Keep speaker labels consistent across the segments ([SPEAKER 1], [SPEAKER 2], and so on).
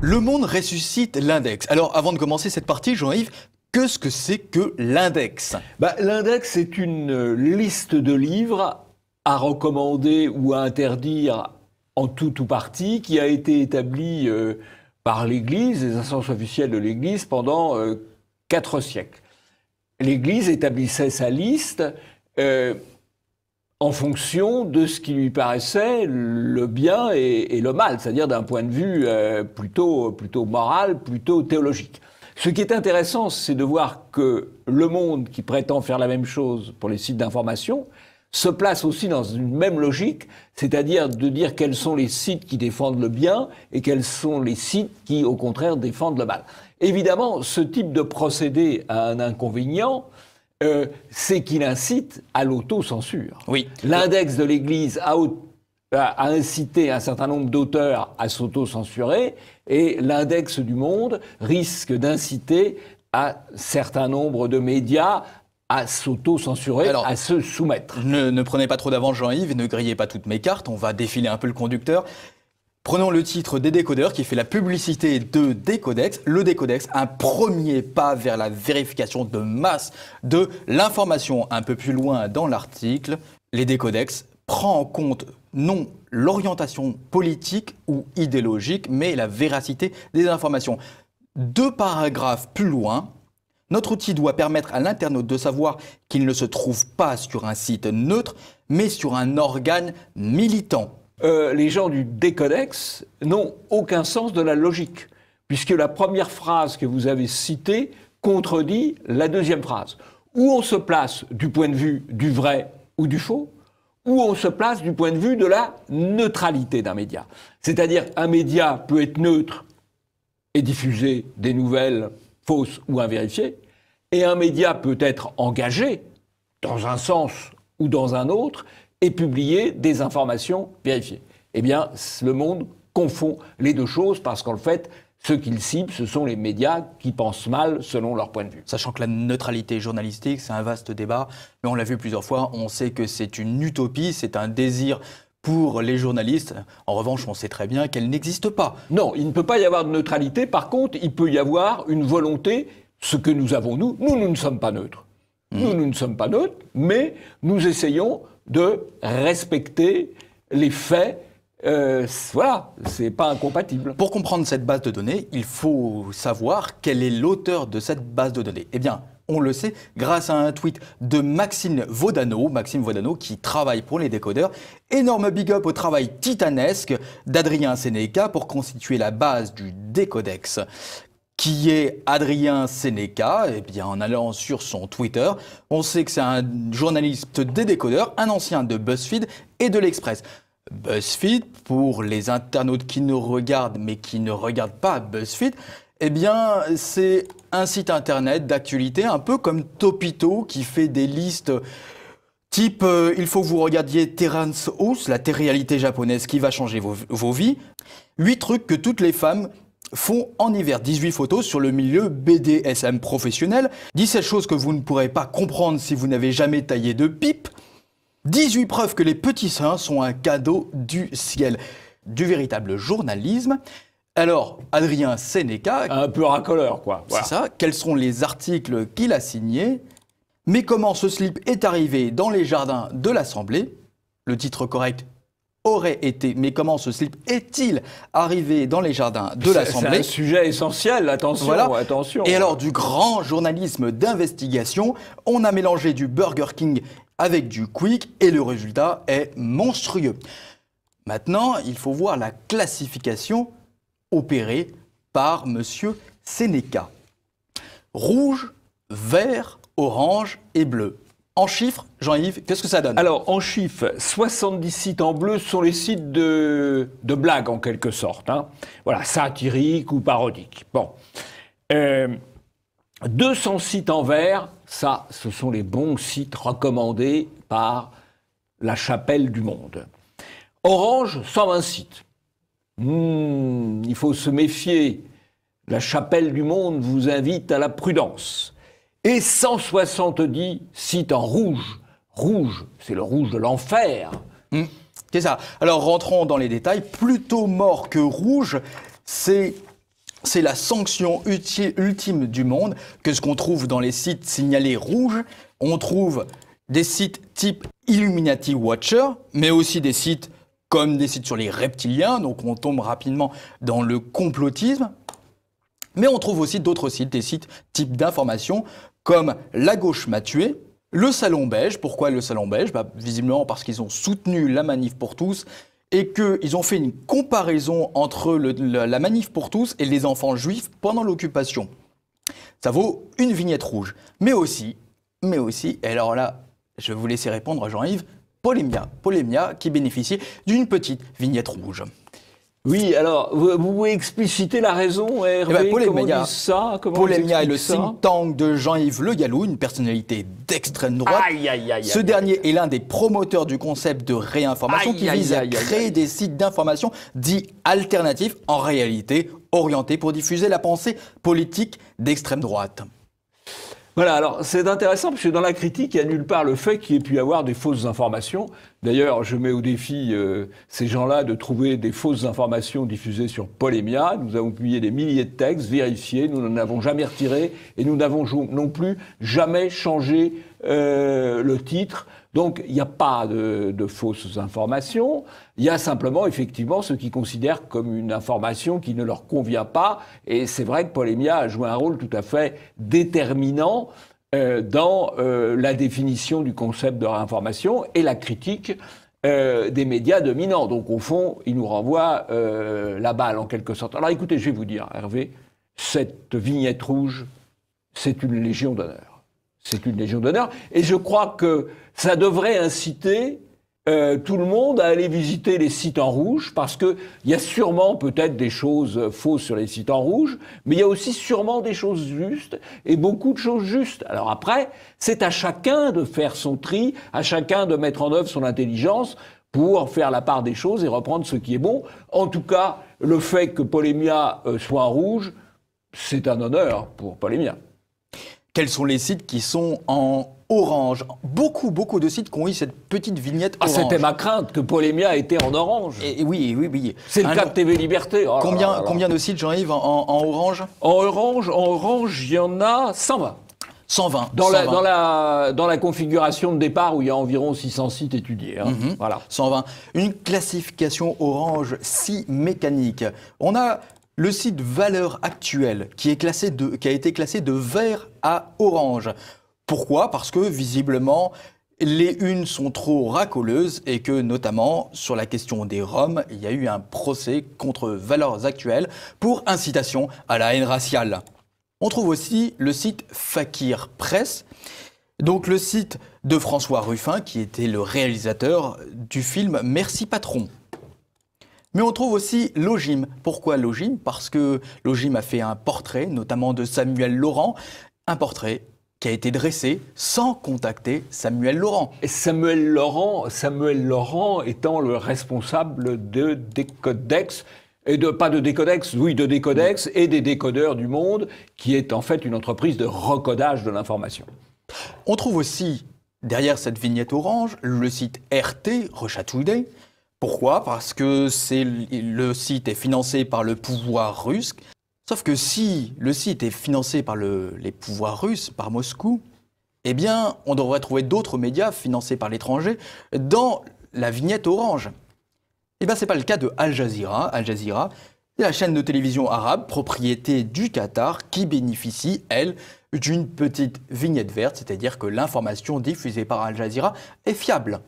[SPEAKER 1] Le Monde ressuscite l'index. Alors, avant de commencer cette partie, Jean-Yves, qu'est-ce que c'est que l'index?
[SPEAKER 2] L'index est une liste de livres à recommander ou à interdire en tout ou partie qui a été établie par l'Église, les instances officielles de l'Église, pendant 4 siècles. L'Église établissait sa liste en fonction de ce qui lui paraissait le bien et le mal, c'est-à-dire d'un point de vue plutôt moral, plutôt théologique. Ce qui est intéressant, c'est de voir que Le Monde, qui prétend faire la même chose pour les sites d'information, se place aussi dans une même logique, c'est-à-dire de dire quels sont les sites qui défendent le bien et quels sont les sites qui, au contraire, défendent le mal. Évidemment, ce type de procédé a un inconvénient, c'est qu'il incite à l'autocensure.
[SPEAKER 1] Oui.
[SPEAKER 2] L'index de l'Église a incité un certain nombre d'auteurs à s'autocensurer et l'index du Monde risque d'inciter un certain nombre de médias à s'auto-censurer, à se soumettre.
[SPEAKER 1] Ne prenez pas trop d'avance, Jean-Yves, et ne grillez pas toutes mes cartes, on va défiler un peu le conducteur. Prenons le titre des décodeurs qui fait la publicité de Décodex. Le Décodex, un premier pas vers la vérification de masse de l'information. Un peu plus loin dans l'article, les Décodex prend en compte non l'orientation politique ou idéologique, mais la véracité des informations. 2 paragraphes plus loin, notre outil doit permettre à l'internaute de savoir qu'il ne se trouve pas sur un site neutre, mais sur un organe militant.
[SPEAKER 2] Les gens du Décodex n'ont aucun sens de la logique, puisque la première phrase que vous avez citée contredit la deuxième phrase. Où on se place du point de vue du vrai ou du faux, où on se place du point de vue de la neutralité d'un média. C'est-à-dire un média peut être neutre et diffuser des nouvelles fausses ou invérifiées, et un média peut être engagé dans un sens ou dans un autre et publier des informations vérifiées. Eh bien, Le Monde confond les deux choses parce qu'en fait, ceux qu'il cible, ce sont les médias qui pensent mal selon leur point de vue.
[SPEAKER 1] Sachant que la neutralité journalistique, c'est un vaste débat, mais on l'a vu plusieurs fois, on sait que c'est une utopie, c'est un désir pour les journalistes. En revanche, on sait très bien qu'elle n'existe pas.
[SPEAKER 2] Non, il ne peut pas y avoir de neutralité. Par contre, il peut y avoir une volonté, ce que nous avons nous. Nous ne sommes pas neutres. Nous ne sommes pas neutres, mais nous essayons de respecter les faits. Voilà, c'est pas incompatible.
[SPEAKER 1] Pour comprendre cette base de données, il faut savoir quel est l'auteur de cette base de données. Eh bien, on le sait grâce à un tweet de Maxime Vaudano qui travaille pour les décodeurs. Énorme big up au travail titanesque d'Adrien Sénéca pour constituer la base du Décodex. Qui est Adrien Sénéca? Eh bien, en allant sur son Twitter, on sait que c'est un journaliste des décodeurs, un ancien de BuzzFeed et de l'Express. BuzzFeed, pour les internautes qui nous regardent mais qui ne regardent pas BuzzFeed, eh bien, c'est un site internet d'actualité un peu comme Topito qui fait des listes type il faut que vous regardiez Terrace House, la télé-réalité japonaise qui va changer vos vies. 8 trucs que toutes les femmes font en hiver. 18 photos sur le milieu BDSM professionnel. 17 choses que vous ne pourrez pas comprendre si vous n'avez jamais taillé de pipe. 18 preuves que les petits seins sont un cadeau du ciel. Du véritable journalisme. Alors, Adrien Sénéca...
[SPEAKER 2] Un peu racoleur, quoi.
[SPEAKER 1] Voilà. C'est ça. Quels sont les articles qu'il a signés? Mais comment ce slip est arrivé dans les jardins de l'Assemblée? Le titre correct aurait été, mais comment ce slip est-il arrivé dans les jardins de l'Assemblée?
[SPEAKER 2] C'est un sujet essentiel, attention,
[SPEAKER 1] voilà.
[SPEAKER 2] Attention.
[SPEAKER 1] Et alors, du grand journalisme d'investigation, on a mélangé du Burger King avec du Quick et le résultat est monstrueux. Maintenant, il faut voir la classification opérée par Monsieur Sénéca. Rouge, vert, orange et bleu. En chiffres, Jean-Yves, qu'est-ce que ça donne?
[SPEAKER 2] Alors, en chiffres, 70 sites en bleu sont les sites de blagues, en quelque sorte. Hein. Voilà, satiriques ou parodiques. Bon. 200 sites en vert, ça, ce sont les bons sites recommandés par la Chapelle du Monde. Orange, 120 sites. Il faut se méfier. La Chapelle du Monde vous invite à la prudence. Et 170 sites en rouge. Rouge, c'est le rouge de l'enfer.
[SPEAKER 1] C'est ça. Alors rentrons dans les détails. Plutôt mort que rouge, c'est c'est la sanction ultime du monde que ce qu'on trouve dans les sites signalés rouges. On trouve des sites type Illuminati Watcher, mais aussi des sites comme des sites sur les reptiliens, donc on tombe rapidement dans le complotisme. Mais on trouve aussi d'autres sites, des sites type d'information, comme La Gauche m'a tué, le Salon Beige. Pourquoi le Salon Beige ? Visiblement parce qu'ils ont soutenu la Manif pour tous et qu'ils ont fait une comparaison entre la Manif pour tous et les enfants juifs pendant l'occupation. Ça vaut une vignette rouge. Mais aussi, et alors là, je vais vous laisser répondre, Jean-Yves, Polémia qui bénéficie d'une petite vignette rouge.
[SPEAKER 2] Oui, alors, vous pouvez expliciter la raison, Hervé, comment on dit ça ?
[SPEAKER 1] Polémia est le think tank de Jean-Yves Le Gallou, une personnalité d'extrême droite. Ce dernier est l'un des promoteurs du concept de réinformation qui vise à créer des sites d'information dits alternatifs, en réalité orientés pour diffuser la pensée politique d'extrême droite.
[SPEAKER 2] Voilà, alors c'est intéressant parce que dans la critique, il n'y a nulle part le fait qu'il y ait pu y avoir des fausses informations. D'ailleurs, je mets au défi ces gens-là de trouver des fausses informations diffusées sur Polémia. Nous avons publié des milliers de textes vérifiés, nous n'en avons jamais retiré et nous n'avons non plus jamais changé le titre. Donc, il n'y a pas de fausses informations. Il y a simplement, effectivement, ceux qui considèrent comme une information qui ne leur convient pas. Et c'est vrai que Polémia a joué un rôle tout à fait déterminant dans la définition du concept de réinformation et la critique des médias dominants. Donc, au fond, il nous renvoie la balle, en quelque sorte. Alors, écoutez, je vais vous dire, Hervé, cette vignette rouge, c'est une légion d'honneur. C'est une légion d'honneur. Et je crois que ça devrait inciter tout le monde à aller visiter les sites en rouge, parce qu'il y a sûrement peut-être des choses fausses sur les sites en rouge, mais il y a aussi sûrement des choses justes, et beaucoup de choses justes. Alors après, c'est à chacun de faire son tri, à chacun de mettre en œuvre son intelligence pour faire la part des choses et reprendre ce qui est bon. En tout cas, le fait que Polémia soit en rouge, c'est un honneur pour Polémia.
[SPEAKER 1] Quels sont les sites qui sont en orange ? Beaucoup de sites qui ont eu cette petite vignette orange.
[SPEAKER 2] C'était ma crainte que Polémia était en orange.
[SPEAKER 1] Et oui.
[SPEAKER 2] C'est le cas de TV Liberté. Oh
[SPEAKER 1] combien de sites, Jean-Yves, en orange ?
[SPEAKER 2] En orange, il y en a 120.
[SPEAKER 1] 120.
[SPEAKER 2] Dans la configuration de départ où il y a environ 600 sites étudiés. Voilà.
[SPEAKER 1] 120. Une classification orange si mécanique. On a le site Valeurs Actuelles qui a été classé de vert à orange. Pourquoi ? Parce que visiblement, les unes sont trop racoleuses et que notamment sur la question des Roms, il y a eu un procès contre Valeurs Actuelles pour incitation à la haine raciale. On trouve aussi le site Fakir Presse, donc le site de François Ruffin qui était le réalisateur du film Merci Patron. Mais on trouve aussi Logim. Pourquoi Logim ? Parce que Logim a fait un portrait, notamment de Samuel Laurent, un portrait qui a été dressé sans contacter Samuel Laurent.
[SPEAKER 2] Et Samuel Laurent étant le responsable de Décodex, et de Décodex et des décodeurs du monde, qui est en fait une entreprise de recodage de l'information.
[SPEAKER 1] On trouve aussi, derrière cette vignette orange, le site RT, Russia Today. Pourquoi ? Parce que le site est financé par le pouvoir russe. Sauf que si le site est financé par les pouvoirs russes, par Moscou, eh bien, on devrait trouver d'autres médias financés par l'étranger dans la vignette orange. Eh bien, ce n'est pas le cas de Al Jazeera. Al Jazeera, c'est la chaîne de télévision arabe, propriété du Qatar, qui bénéficie, elle, d'une petite vignette verte, c'est-à-dire que l'information diffusée par Al Jazeera est fiable.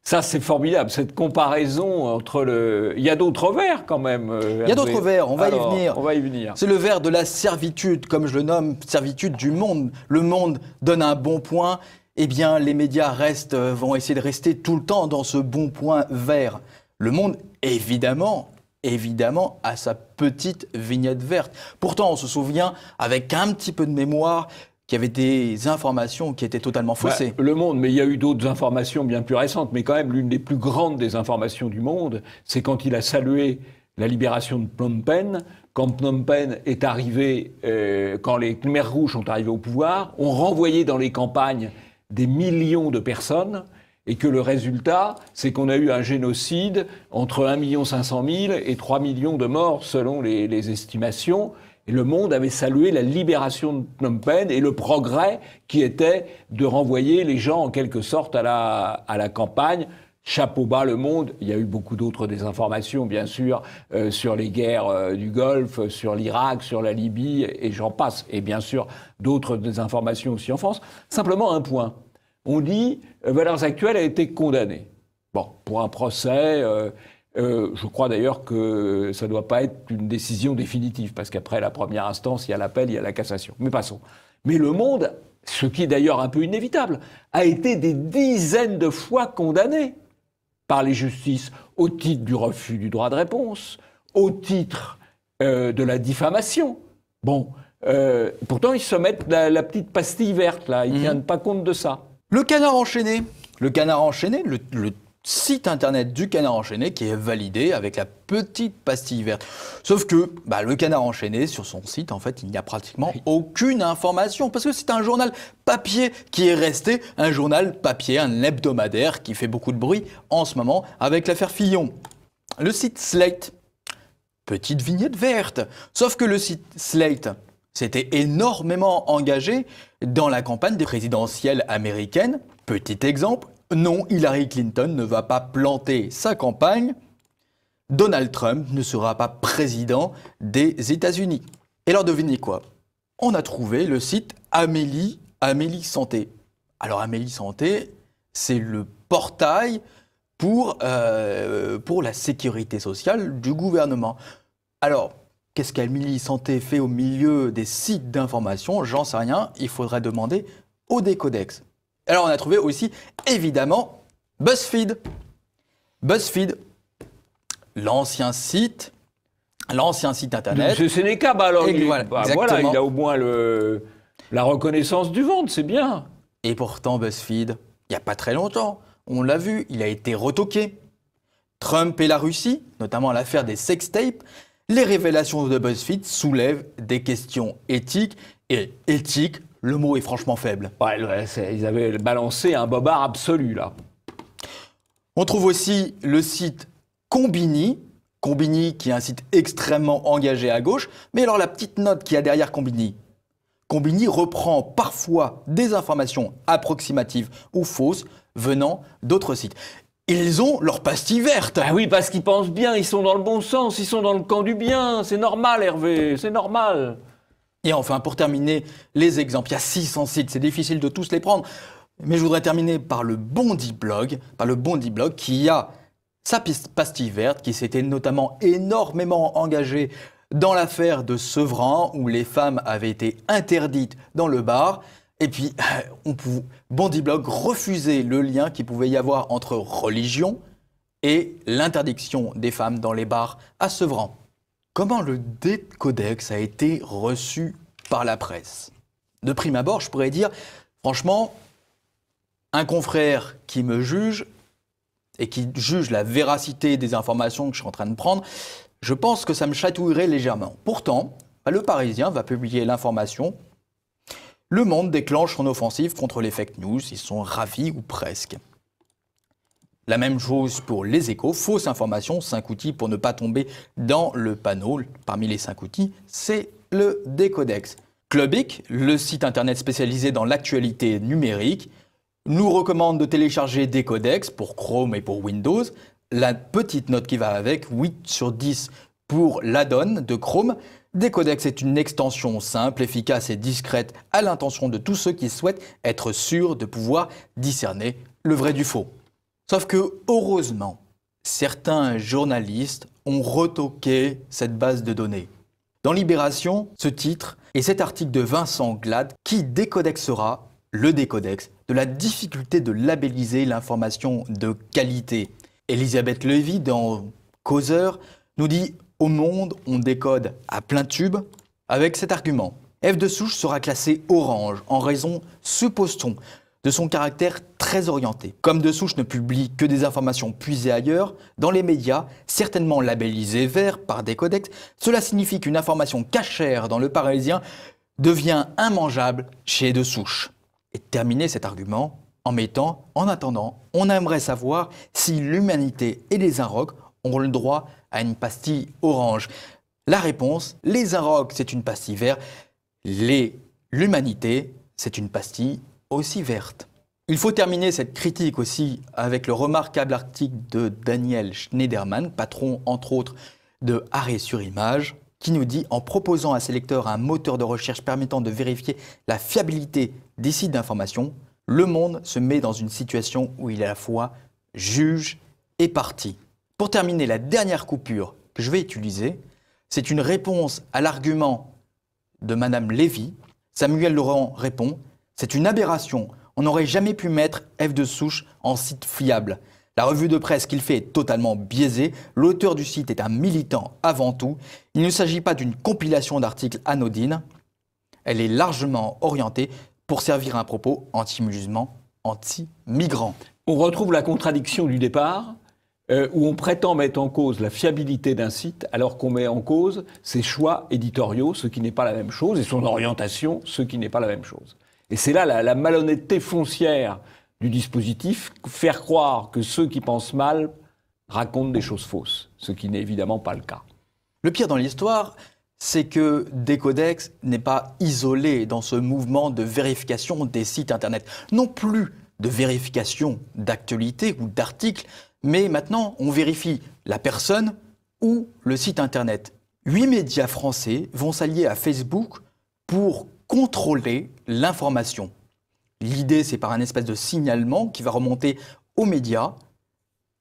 [SPEAKER 2] Ça, c'est formidable, cette comparaison entre Il y a d'autres vers, quand même.
[SPEAKER 1] Il y a d'autres vers, on va y venir. C'est le vers de la servitude, comme je le nomme, servitude du monde. Le monde donne un bon point, eh bien, les médias vont essayer de rester tout le temps dans ce bon point vert. Le monde, évidemment, a sa petite vignette verte. Pourtant, on se souvient, avec un petit peu de mémoire, qu'il y avait des informations qui étaient totalement faussées.
[SPEAKER 2] Le Monde, mais il y a eu d'autres informations bien plus récentes, mais quand même l'une des plus grandes des informations du Monde, c'est quand il a salué la libération de Phnom Penh. Quand Phnom Penh est arrivé, quand les Khmers rouges sont arrivés au pouvoir, ont renvoyé dans les campagnes des millions de personnes, et que le résultat, c'est qu'on a eu un génocide entre 1 500 000 et 3 millions de morts selon les estimations. Et le monde avait salué la libération de Phnom Penh et le progrès qui était de renvoyer les gens en quelque sorte à la campagne. Chapeau bas le monde. Il y a eu beaucoup d'autres désinformations, bien sûr, sur les guerres du Golfe, sur l'Irak, sur la Libye, et j'en passe. Et bien sûr, d'autres désinformations aussi en France. Simplement un point. On dit Valeurs Actuelles a été condamnée. Bon, pour un procès, je crois d'ailleurs que ça ne doit pas être une décision définitive, parce qu'après la première instance, il y a l'appel, il y a la cassation. Mais passons. Mais le monde, ce qui est d'ailleurs un peu inévitable, a été des dizaines de fois condamné par les justices au titre du refus du droit de réponse, au titre de la diffamation. Bon, pourtant ils se mettent la petite pastille verte, là, ils ne tiennent pas compte de ça.
[SPEAKER 1] Le Canard enchaîné. Le Canard enchaîné, le site internet du Canard enchaîné qui est validé avec la petite pastille verte. Sauf que le Canard enchaîné, sur son site, en fait, il n'y a pratiquement aucune information parce que c'est un journal papier qui est resté un journal papier, un hebdomadaire qui fait beaucoup de bruit en ce moment avec l'affaire Fillon. Le site Slate, petite vignette verte. Sauf que le site Slate s'était énormément engagé dans la campagne des présidentielles américaines. Petit exemple, non, Hillary Clinton ne va pas planter sa campagne. Donald Trump ne sera pas président des États-Unis. Et alors devinez quoi? On a trouvé le site Amélie Santé. Alors Amélie Santé, c'est le portail pour la sécurité sociale du gouvernement. Alors, qu'est-ce qu'Amélie Santé fait au milieu des sites d'information? J'en sais rien, il faudrait demander au Décodex. Alors on a trouvé aussi, évidemment, BuzzFeed. BuzzFeed, l'ancien site internet.
[SPEAKER 2] C'est Sénéca, alors
[SPEAKER 1] voilà,
[SPEAKER 2] il a au moins la reconnaissance du ventre, c'est bien.
[SPEAKER 1] Et pourtant, BuzzFeed, il n'y a pas très longtemps, on l'a vu, il a été retoqué. Trump et la Russie, notamment l'affaire des sextapes, les révélations de BuzzFeed soulèvent des questions éthiques. Et éthique, le mot est franchement faible.
[SPEAKER 2] Ouais, ils avaient balancé un bobard absolu, là.
[SPEAKER 1] On trouve aussi le site Combini. Combini, qui est un site extrêmement engagé à gauche. Mais alors, la petite note qu'il y a derrière Combini. Combini reprend parfois des informations approximatives ou fausses venant d'autres sites. Ils ont leur pastille verte.
[SPEAKER 2] Ah oui, parce qu'ils pensent bien, ils sont dans le bon sens, ils sont dans le camp du bien. C'est normal, Hervé, c'est normal.
[SPEAKER 1] Et enfin, pour terminer, les exemples. Il y a 600 sites, c'est difficile de tous les prendre. Mais je voudrais terminer par le Bondi Blog, qui a sa pastille verte, qui s'était notamment énormément engagé dans l'affaire de Sevran, où les femmes avaient été interdites dans le bar. Et puis, Bondi Blog refusait le lien qu'il pouvait y avoir entre religion et l'interdiction des femmes dans les bars à Sevran. Comment le Décodex a été reçu par la presse? De prime abord, je pourrais dire, franchement, un confrère qui me juge et qui juge la véracité des informations que je suis en train de prendre, je pense que ça me chatouillerait légèrement. Pourtant, le Parisien va publier l'information. Le Monde déclenche son offensive contre les fake news. Ils sont ravis ou presque. La même chose pour les Échos, fausse information, 5 outils pour ne pas tomber dans le panneau. Parmi les 5 outils, c'est le Décodex. Clubic, le site internet spécialisé dans l'actualité numérique, nous recommande de télécharger Décodex pour Chrome et pour Windows. La petite note qui va avec, 8 sur 10 pour l'add-on de Chrome. Décodex est une extension simple, efficace et discrète à l'intention de tous ceux qui souhaitent être sûrs de pouvoir discerner le vrai du faux. Sauf que, heureusement, certains journalistes ont retoqué cette base de données. Dans Libération, ce titre et cet article de Vincent Glade qui décodexera le Décodex de la difficulté de labelliser l'information de qualité. Elisabeth Lévy, dans Causeur, nous dit « Au Monde, on décode à plein tube » avec cet argument. F de souche sera classé orange en raison, suppose-t-on, de son caractère très orienté. Comme de souche ne publie que des informations puisées ailleurs, dans les médias, certainement labellisées vert par Décodex, cela signifie qu'une information cachère dans le Parisien devient immangeable chez de souche. Et terminer cet argument en mettant « En attendant, on aimerait savoir si l'humanité et les Inrocks ont le droit à une pastille orange ». La réponse, les Inrocks, c'est une pastille verte. L'humanité, c'est une pastille aussi verte. Il faut terminer cette critique aussi avec le remarquable article de Daniel Schneiderman, patron entre autres de Arrêt sur Image, qui nous dit, en proposant à ses lecteurs un moteur de recherche permettant de vérifier la fiabilité des sites d'information, le monde se met dans une situation où il est à la fois juge et partie. Pour terminer, la dernière coupure que je vais utiliser, c'est une réponse à l'argument de Madame Lévy. Samuel Laurent répond « C'est une aberration. On n'aurait jamais pu mettre F de souche en site fiable. La revue de presse qu'il fait est totalement biaisée. L'auteur du site est un militant avant tout. Il ne s'agit pas d'une compilation d'articles anodines. Elle est largement orientée pour servir un propos anti-musulman, anti-migrant. »
[SPEAKER 2] On retrouve la contradiction du départ, où on prétend mettre en cause la fiabilité d'un site, alors qu'on met en cause ses choix éditoriaux, ce qui n'est pas la même chose, et son orientation, ce qui n'est pas la même chose. Et c'est là la malhonnêteté foncière du dispositif, faire croire que ceux qui pensent mal racontent des choses fausses, ce qui n'est évidemment pas le cas.
[SPEAKER 1] Le pire dans l'histoire, c'est que Decodex n'est pas isolé dans ce mouvement de vérification des sites Internet. Non plus de vérification d'actualité ou d'articles, mais maintenant on vérifie la personne ou le site Internet. 8 médias français vont s'allier à Facebook pour contrôler l'information. L'idée, c'est par un espèce de signalement qui va remonter aux médias.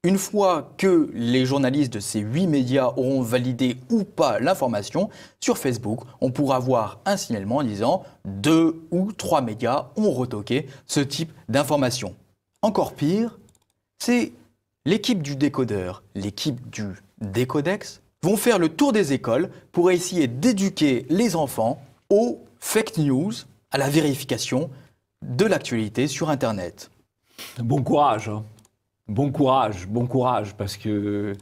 [SPEAKER 1] Une fois que les journalistes de ces 8 médias auront validé ou pas l'information, sur Facebook, on pourra voir un signalement disant 2 ou 3 médias ont retoqué ce type d'information. Encore pire, c'est l'équipe du décodeur, l'équipe du Decodex, vont faire le tour des écoles pour essayer d'éduquer les enfants aux fake news, à la vérification de l'actualité sur Internet.
[SPEAKER 2] Bon courage, hein. Bon courage, parce que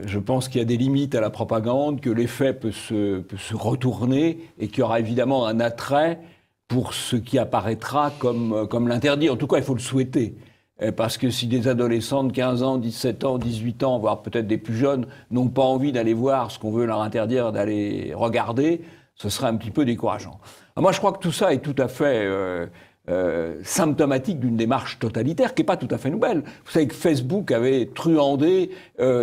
[SPEAKER 2] je pense qu'il y a des limites à la propagande, que l'effet peut se retourner et qu'il y aura évidemment un attrait pour ce qui apparaîtra comme l'interdit. En tout cas, il faut le souhaiter. Parce que si des adolescents de 15 ans, 17 ans, 18 ans, voire peut-être des plus jeunes, n'ont pas envie d'aller voir ce qu'on veut leur interdire d'aller regarder, ce serait un petit peu décourageant. Alors moi, je crois que tout ça est tout à fait symptomatique d'une démarche totalitaire qui n'est pas tout à fait nouvelle. Vous savez que Facebook avait truandé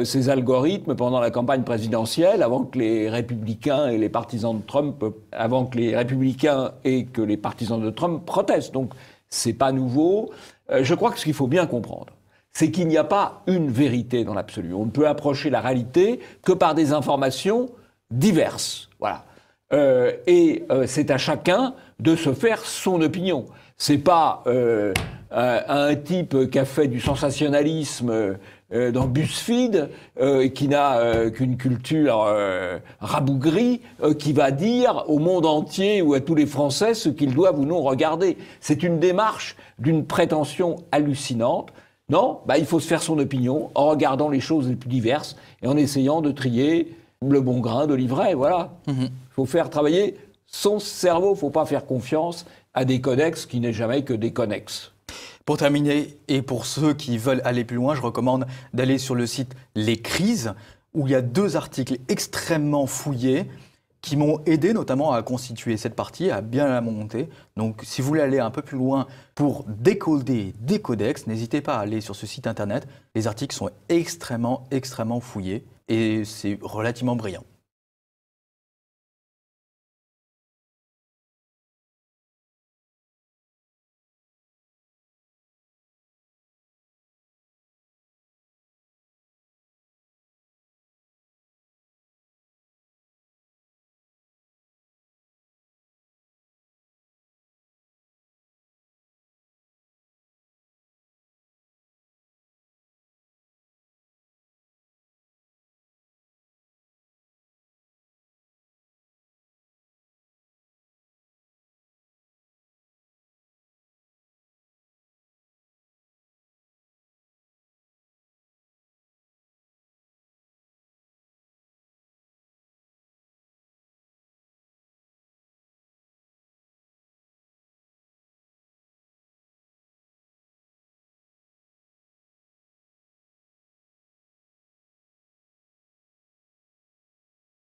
[SPEAKER 2] ses algorithmes pendant la campagne présidentielle, avant que les républicains et les partisans de Trump, avant que les républicains et que les partisans de Trump protestent. Donc, c'est pas nouveau. Je crois que ce qu'il faut bien comprendre, c'est qu'il n'y a pas une vérité dans l'absolu. On ne peut approcher la réalité que par des informations diverses. Voilà. C'est à chacun de se faire son opinion. C'est pas un type qui a fait du sensationnalisme dans BuzzFeed, qui n'a qu'une culture rabougrie, qui va dire au monde entier ou à tous les Français ce qu'ils doivent ou non regarder. C'est une démarche d'une prétention hallucinante. Non, il faut se faire son opinion en regardant les choses les plus diverses et en essayant de trier le bon grain de l'ivraie, voilà. Il faut faire travailler son cerveau, il ne faut pas faire confiance à des codex qui n'est jamais que des connexes.
[SPEAKER 1] Pour terminer, et pour ceux qui veulent aller plus loin, je recommande d'aller sur le site Les Crises, où il y a 2 articles extrêmement fouillés qui m'ont aidé notamment à constituer cette partie, à bien la monter. Donc si vous voulez aller un peu plus loin pour décoder des codex, n'hésitez pas à aller sur ce site internet. Les articles sont extrêmement fouillés et c'est relativement brillant.